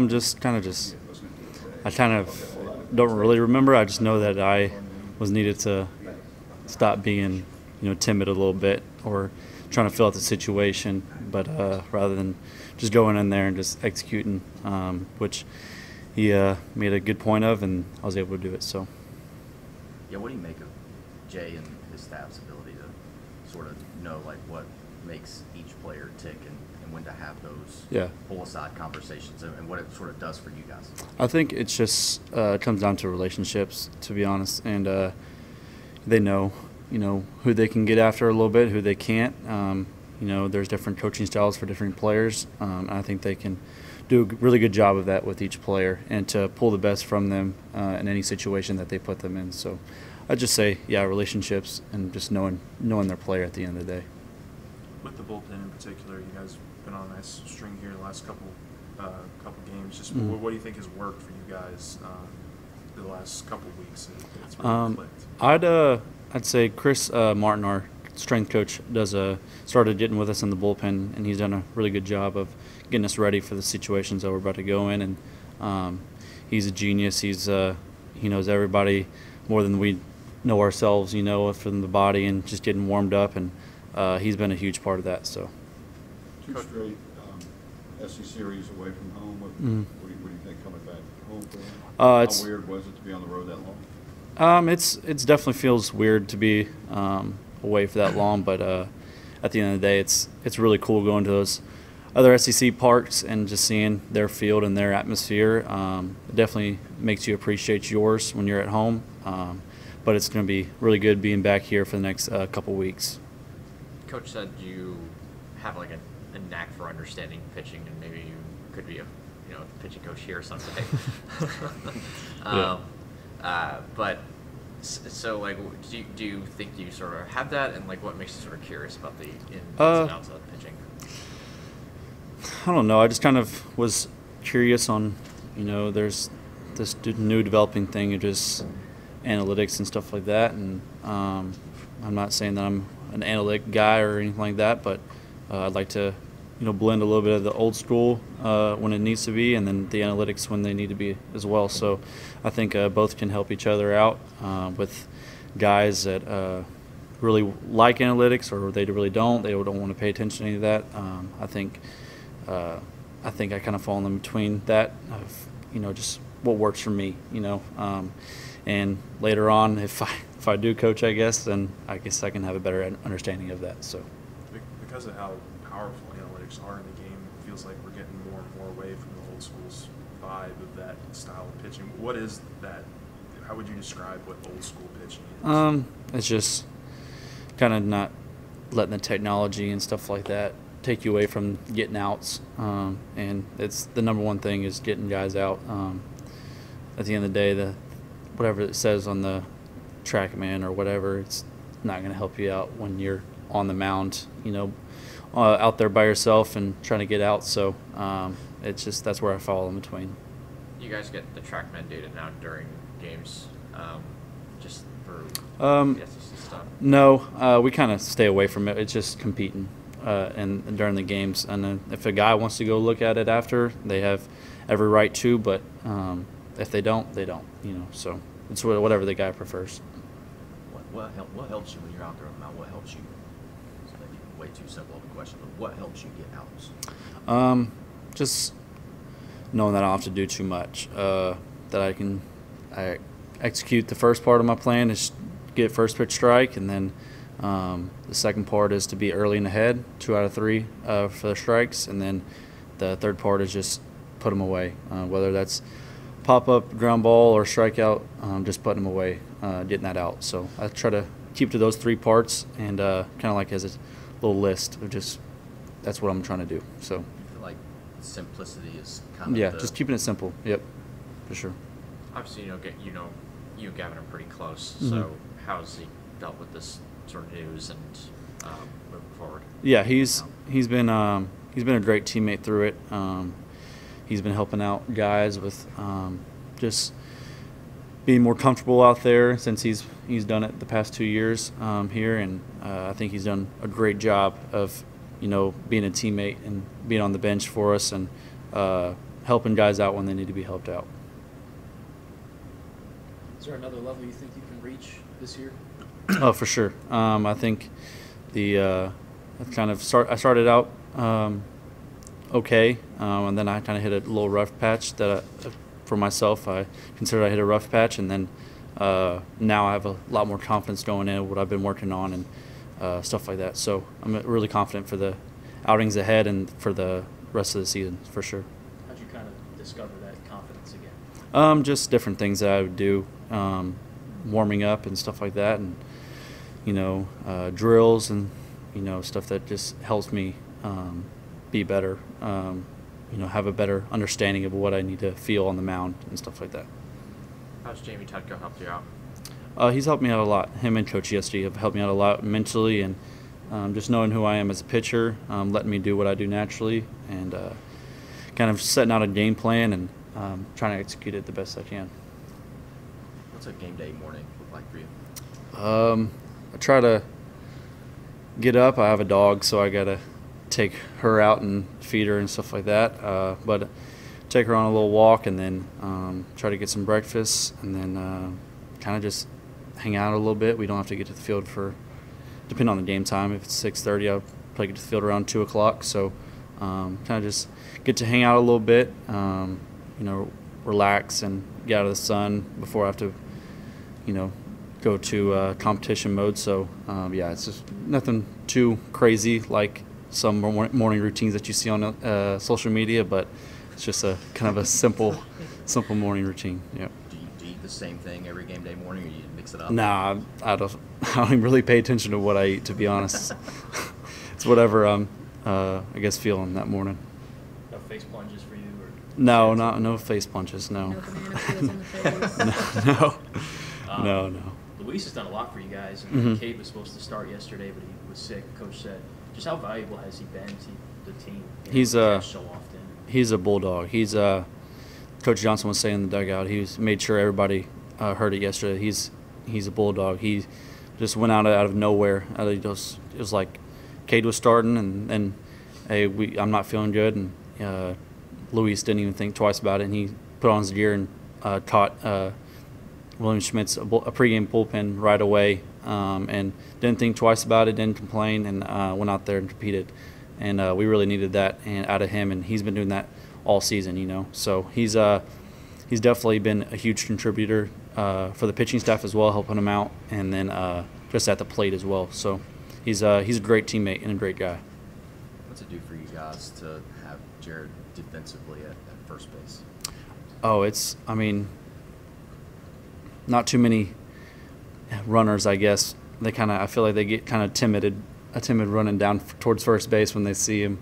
Just I kind of don't really remember. I just know that I was needed to stop being, timid a little bit or trying to fill out the situation, but rather than just going in there and just executing, which he made a good point of, and I was able to do it. So. Yeah, what do you make of Jay and his staff's ability to sort of know what makes each player tick and when to have those pull-aside conversations and what it sort of does for you guys? I think it's just it comes down to relationships, to be honest, and they know, who they can get after a little bit, who they can't. There's different coaching styles for different players. I think they can do a really good job of that with each player and to pull the best from them in any situation that they put them in. So I'd just say, relationships and just knowing their player at the end of the day. With the bullpen in particular, you guys have been on a nice string here the last couple games. Just what do you think has worked for you guys the last couple weeks? It's really clicked. I'd say Chris Martin, our strength coach, started getting with us in the bullpen, and he's done a really good job of getting us ready for the situations that we're about to go in. And he's a genius. He knows everybody more than we know ourselves. From the body and just getting warmed up, and he's been a huge part of that. So. 2 straight SC series away from home. What do you think coming back home for them? How weird was it to be on the road that long? It's definitely feels weird to be away for that long, but at the end of the day, it's really cool going to those other SEC parks and just seeing their field and their atmosphere. It definitely makes you appreciate yours when you're at home, but it's going to be really good being back here for the next couple weeks. Coach said you have a knack for understanding pitching, and maybe you could be a pitching coach here someday. But so do you think you sort of have that, and what makes you sort of curious about the ins and outs of pitching? I don't know. I just kind of was curious on, there's this new developing thing of just analytics and stuff like that, and I'm not saying that I'm an analytic guy or anything like that, but I'd like to, blend a little bit of the old school when it needs to be, and then the analytics when they need to be as well. So I think both can help each other out with guys that really like analytics, or they really don't. They don't want to pay attention to any of that. I think I kind of fall in between that of, just what works for me, and later on, if I do coach, I guess, then I guess I can have a better understanding of that. So because of how powerful analytics are in the game, it feels like we're getting more and more away from the old school's vibe of that style of pitching. What is that? How would you describe what old school pitching is? It's just kind of not letting the technology and stuff like that take you away from getting outs, and it's the number one thing is getting guys out. At the end of the day, whatever it says on the TrackMan or whatever, it's not going to help you out when you're on the mound, out there by yourself and trying to get out. So it's just that's where I fall in between. You guys get the TrackMan data now during games, just for the SEC stuff? No, we kind of stay away from it. It's just competing and during the games. And then if a guy wants to go look at it after, they have every right to. But if they don't, they don't. So it's whatever the guy prefers. What helps you when you're out there on the mound? What helps you? It's maybe way too simple of a question, but what helps you get outs? Just knowing that I don't have to do too much. That I execute the first part of my plan is get first pitch strike, and then the second part is to be early in the head, 2 out of 3 for the strikes, and then the third part is just put them away, whether that's pop-up, ground ball, or strikeout, just putting them away, getting that out. So I try to keep to those 3 parts, and kind of as a little list of just that's what I'm trying to do. So I feel like simplicity is kind of just keeping it simple. Yep, for sure. Obviously, you and Gavin are pretty close. Mm-hmm. So how's he dealt with this sort of news and moving forward? Yeah, he's been a great teammate through it. He's been helping out guys with just being more comfortable out there since he's done it the past 2 years here, and I think he's done a great job of being a teammate and being on the bench for us and helping guys out when they need to be helped out. Is there another level you think you can reach this year? Oh, for sure. I think I started out okay, and then I kind of hit a little rough patch that for myself I consider I hit a rough patch, and then now I have a lot more confidence going in what I've been working on and stuff like that. So I'm really confident for the outings ahead and for the rest of the season for sure. How'd you kind of discover that confidence again? Just different things that I would do, warming up and stuff like that, and drills and stuff that just helps me be better. Have a better understanding of what I need to feel on the mound and stuff like that. How's Jamie Tutko helped you out? He's helped me out a lot. Him and Coach Yesty have helped me out a lot mentally, and just knowing who I am as a pitcher, letting me do what I do naturally, and kind of setting out a game plan and trying to execute it the best I can. What's a game day morning look like for you? I try to get up. I have a dog, so I got to take her out and feed her and stuff like that. But take her on a little walk, and then try to get some breakfast, and then kind of just hang out a little bit. We don't have to get to the field depending on the game time. If it's 6:30, I'll probably get to the field around 2 o'clock. So kind of just get to hang out a little bit, relax and get out of the sun before I have to, go to competition mode. So it's just nothing too crazy like some morning routines that you see on social media, but it's just a kind of a simple morning routine. Yeah. Do you eat the same thing every game day morning, or you mix it up? Nah, I don't even really pay attention to what I eat, to be honest. It's whatever I'm, I guess, feeling that morning. No face plunges for you? Or no face plunges, no. No banana peels on the face. No. Luis has done a lot for you guys. And Mm-hmm. Cade was supposed to start yesterday, but he was sick. Coach said, just how valuable has he been to the team? He's so often. He's a bulldog. He's Coach Johnson was saying in the dugout. He's made sure everybody heard it yesterday. He's a bulldog. He just went out of nowhere. It was like Cade was starting, and then I'm not feeling good, and Luis didn't even think twice about it, and he put on his gear and caught William Schmidt's a pregame bullpen right away, and didn't think twice about it, didn't complain, and went out there and competed. And we really needed that and out of him, and he's been doing that all season, So he's definitely been a huge contributor for the pitching staff as well, helping him out, and then just at the plate as well. So he's a great teammate and a great guy. What's it do for you guys to have Jared defensively at first base? Oh, not too many runners, I guess. I feel like they get kind of timid running down towards first base when they see him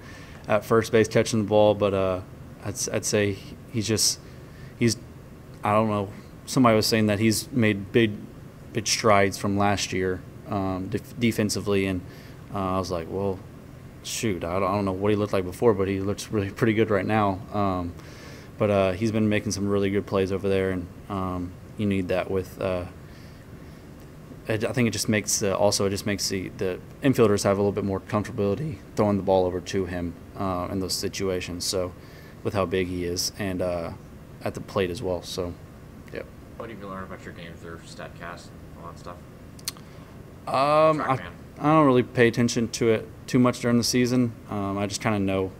at first base catching the ball. But I'd say he's I don't know. Somebody was saying that he's made big strides from last year defensively, and I was like, well, shoot, I don't know what he looked like before, but he looks really pretty good right now. But he's been making some really good plays over there, and you need that with. I think it just makes the infielders have a little bit more comfortability throwing the ball over to him in those situations. So, with how big he is, and at the plate as well. So, yeah. What have you learned about your game through StatCast, all that stuff? I don't really pay attention to it too much during the season. I just kind of know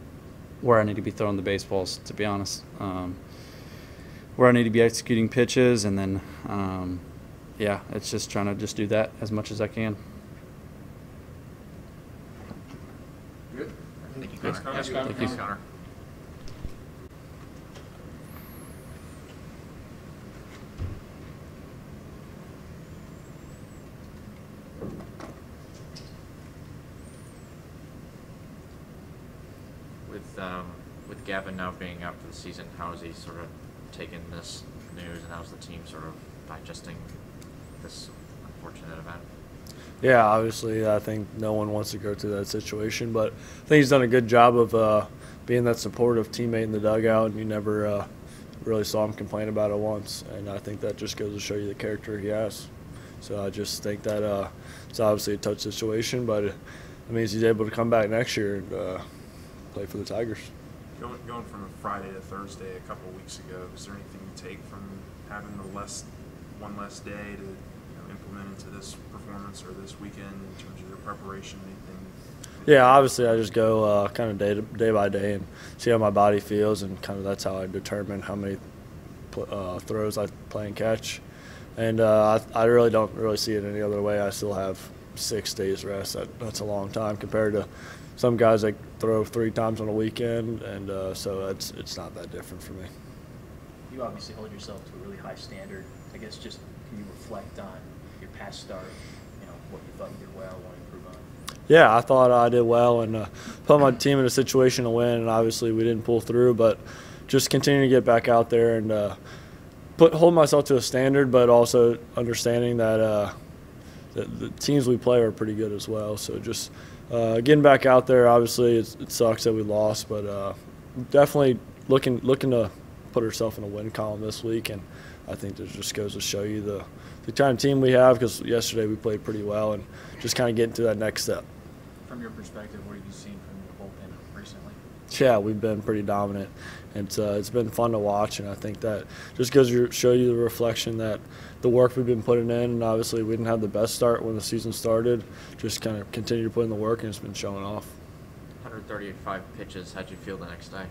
where I need to be throwing the baseballs, to be honest. Where I need to be executing pitches, and then. It's just trying to do that as much as I can. Good. Thank you, Thanks, Connor. Connor. Yeah, thanks, Connor. With Gavin now being out for the season, how is he sort of taking this news, and how's the team sort of digesting this unfortunate event? Yeah, obviously, I think no one wants to go through that situation, but I think he's done a good job of being that supportive teammate in the dugout, and you never really saw him complain about it once, and I think that just goes to show you the character he has. So I just think that it's obviously a tough situation, but it means he's able to come back next year and play for the Tigers. Going from a Friday to Thursday a couple of weeks ago, is there anything you take from having one less day to implement into this performance or this weekend in terms of your preparation? Anything? Yeah, obviously I just go kind of day by day and see how my body feels, and kind of that's how I determine how many throws I play and catch. And I really don't really see it any other way. I still have 6 days rest. That's a long time compared to some guys that throw 3 times on a weekend, and so it's not that different for me. You obviously hold yourself to a really high standard. I guess just can you reflect on your past start, what you thought you did well, what you improve on? Yeah, I thought I did well and put my team in a situation to win, and obviously we didn't pull through, but just continue to get back out there and hold myself to a standard, but also understanding that the teams we play are pretty good as well. So just getting back out there, obviously it sucks that we lost, but definitely looking to put ourselves in a win column this week, and I think that just goes to show you the kind of team we have, because yesterday we played pretty well, and just kind of getting to that next step. From your perspective, what have you seen from your bullpen recently? Yeah, we've been pretty dominant, and it's been fun to watch, and I think that just goes to show you the reflection that the work we've been putting in, and obviously we didn't have the best start when the season started, just kind of continue to put in the work, and it's been showing off. 135 pitches, how'd you feel the next day?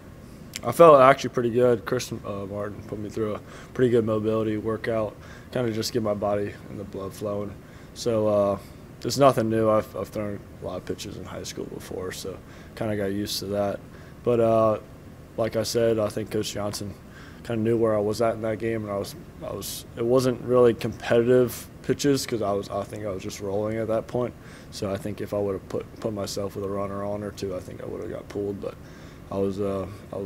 I felt actually pretty good. Chris Martin put me through a pretty good mobility workout, kind of just get my body and the blood flowing. So it's nothing new. I've thrown a lot of pitches in high school before, so kind of got used to that. But like I said, I think Coach Johnson kind of knew where I was at in that game, and I was. It wasn't really competitive pitches because I think I was just rolling at that point. So I think if I would have put myself with a runner on or two, I think I would have got pulled. But I was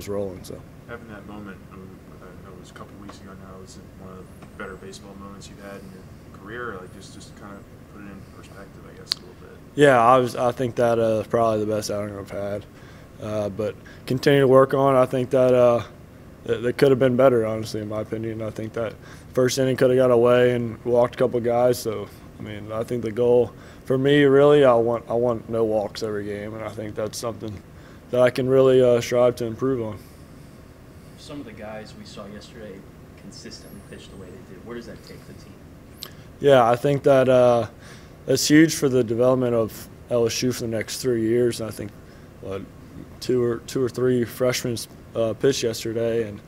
rolling. So having that moment, it was a couple weeks ago now. Was one of the better baseball moments you've had in your career? Like just kind of put it in perspective, I guess, a little bit. Yeah, I think that is probably the best outing I've had. But continue to work on. I think that that could have been better, honestly, in my opinion. I think that first inning could have got away and walked a couple of guys. So I mean, I think the goal for me, really, I want no walks every game, and I think that's something that I can really strive to improve on. Some of the guys we saw yesterday consistently pitched the way they did. Where does that take the team? Yeah, I think that that's huge for the development of LSU for the next 3 years. And I think two or three freshmen pitched yesterday, and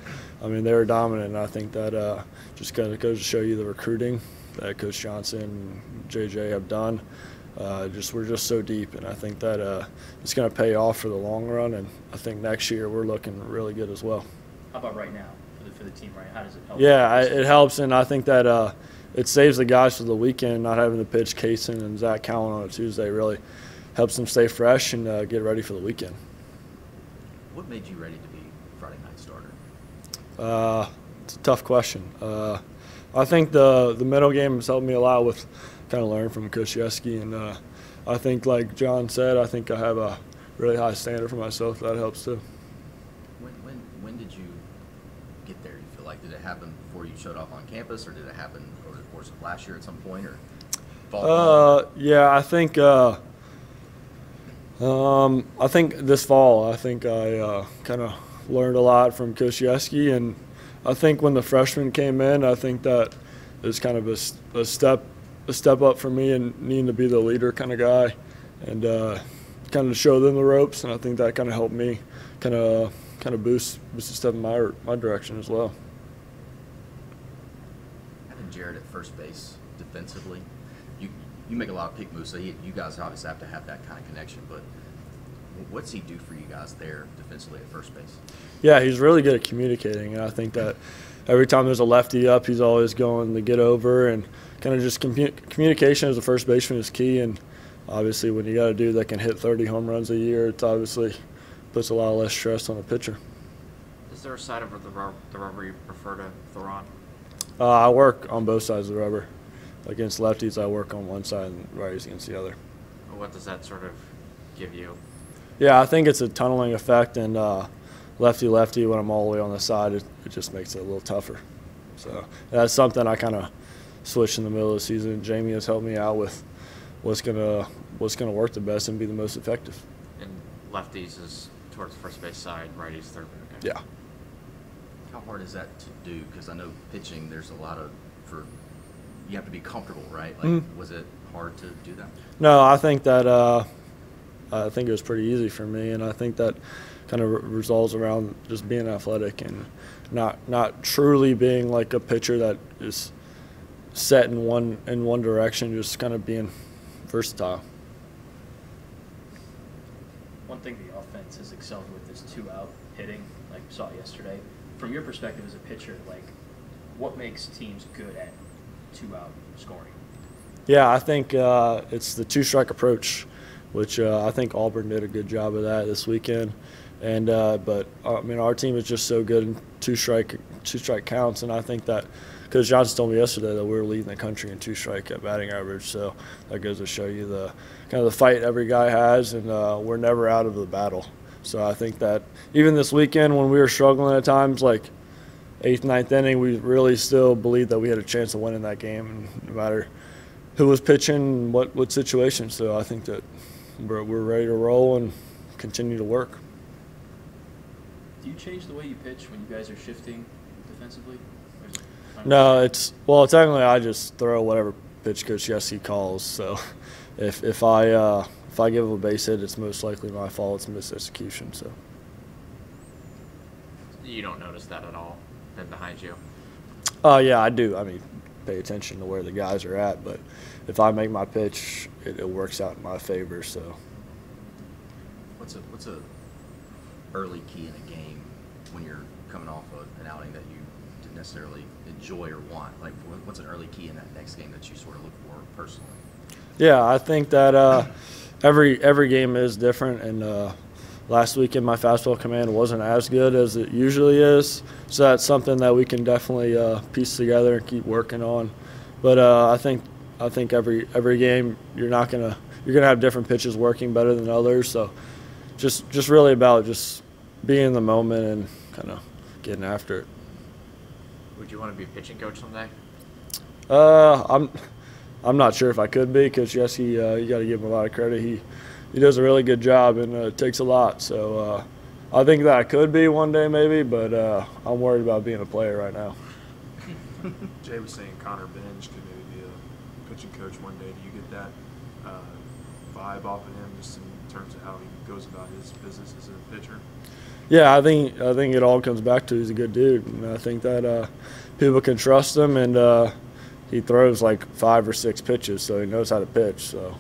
I mean they were dominant. And I think that just kind of goes to show you the recruiting that Coach Johnson and JJ have done. We're just so deep, and I think that it's going to pay off for the long run. And I think next year we're looking really good as well. How about right now for the team? Right, how does it help? Yeah, it helps, and I think that it saves the guys for the weekend. Not having to pitch Kaysen and Zach Cowan on a Tuesday really helps them stay fresh and get ready for the weekend. What made you ready to be Friday night starter? It's a tough question. I think the middle game has helped me a lot with kind of learning from Coach Yeski, and I think, like John said, I think I have a really high standard for myself. That helps too. When did you get there? Do you feel like did it happen before you showed up on campus, or did it happen over the course of last year at some point, or fall? Yeah, I think this fall, I think I kind of learned a lot from Coach Yeski, and I think when the freshmen came in, I think that it was kind of a step up for me and needing to be the leader kind of guy, and kind of show them the ropes, and I think that kind of helped me kind of boost a step in my direction as well. Having Jared at first base defensively, you make a lot of pick moves, so you guys obviously have to have that kind of connection, but what's he do for you guys there defensively at first base? Yeah, he's really good at communicating, and I think that every time there's a lefty up, he's always going to get over, and kind of just communication as a first baseman is key. And obviously when you got a dude that can hit 30 home runs a year, it obviously puts a lot less stress on a pitcher. Is there a side of the rubber you prefer to throw on? I work on both sides of the rubber. Against lefties, I work on one side, and righties against the other. What does that sort of give you? Yeah, I think it's a tunneling effect, and lefty-lefty, when I'm all the way on the side, it just makes it a little tougher. So that's something I kind of switched in the middle of the season. Jamie has helped me out with what's gonna work the best and be the most effective. And lefties is towards first base side, righties, third base. Okay. Yeah. How hard is that to do? Because I know pitching, there's a lot of you have to be comfortable, right? Like, was it hard to do that? No, I think that I think it was pretty easy for me, and I think that kind of resolves around just being athletic and not truly being like a pitcher that is set in one direction, just kind of being versatile. One thing the offense has excelled with is 2-out hitting, like we saw yesterday. From your perspective as a pitcher, like, what makes teams good at 2-out scoring? Yeah, I think it's the two-strike approach, which I think Auburn did a good job of that this weekend. And but I mean, our team is just so good in two-strike counts, and I think that Coach Johnson told me yesterday that we're leading the country in two-strike at batting average. So that goes to show you the kind of the fight every guy has, and we're never out of the battle. So I think that even this weekend when we were struggling at times, like 8th, 9th inning, we really still believed that we had a chance of winning that game, and no matter who was pitching, what situation. So I think that we're ready to roll and continue to work. Do you change the way you pitch when you guys are shifting defensively? No, technically I just throw whatever pitch Coach Yeskie calls. So if I give him a base hit, it's most likely my fault. It's misexecution. So you don't notice that at all then behind you? Yeah, I do. I mean, pay attention to where the guys are at, but if I make my pitch, it works out in my favor. So what's a early key in a game when you're coming off of an outing that you didn't necessarily enjoy or want? Like, what's an early key in that next game that you sort of look for personally? Yeah, I think that every game is different, and last weekend my fastball command wasn't as good as it usually is, so that's something that we can definitely piece together and keep working on. But I think every game you're gonna have different pitches working better than others, so just really about just being in the moment and kind of getting after it. Would you want to be a pitching coach someday? I'm not sure if I could be, because yes, you got to give him a lot of credit. He does a really good job, and it takes a lot. So I think that I could be one day maybe, but I'm worried about being a player right now. Jay was saying Connor Benge could maybe be a pitching coach one day. Do you get that vibe off of him, just in terms of how he goes about his business as a pitcher? Yeah, I think it all comes back to he's a good dude, and I think that people can trust him, and he throws like 5 or 6 pitches, so he knows how to pitch. So,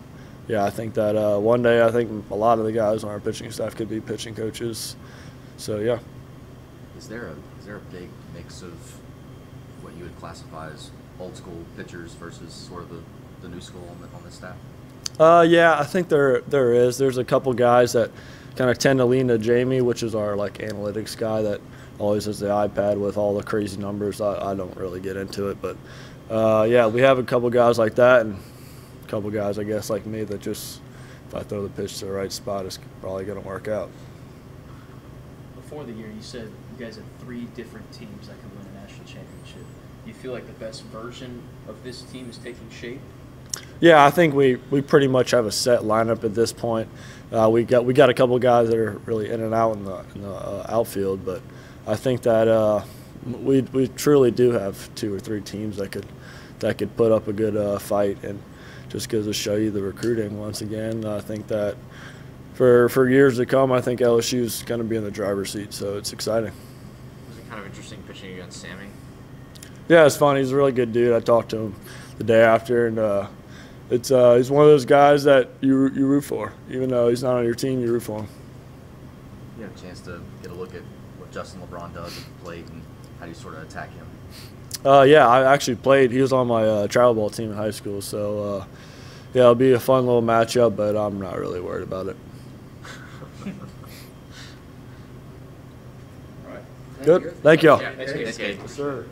yeah, I think that one day I think a lot of the guys on our pitching staff could be pitching coaches. So, yeah. Is there a big mix of what you would classify as old school pitchers versus sort of the new school on the staff? Yeah, I think there is. There's a couple guys that kind of tend to lean to Jamie, which is our like analytics guy that always has the iPad with all the crazy numbers. I don't really get into it, but yeah, we have a couple guys like that, and a couple guys, I guess, like me that just, if I throw the pitch to the right spot, it's probably going to work out. Before the year, you said you guys had 3 different teams that could win a national championship. Do you feel like the best version of this team is taking shape? Yeah, I think we pretty much have a set lineup at this point. We got a couple guys that are really in and out in the outfield, but I think that we truly do have 2 or 3 teams that could put up a good fight, and just goes to show you the recruiting once again. I think that for years to come, I think LSU's going to be in the driver's seat, so it's exciting. Was it kind of interesting pitching against Sammy? Yeah, it's fun. He's a really good dude. I talked to him the day after, and he's one of those guys that you root for. Even though he's not on your team, you root for him. You had a chance to get a look at what Justin LeBron does at the plate, and how do you sort of attack him? Yeah, I actually played. He was on my travel ball team in high school, so yeah, it'll be a fun little matchup, but I'm not really worried about it. All right. Good. Thank y'all. Yeah, thanks, Kade. Yes, sir.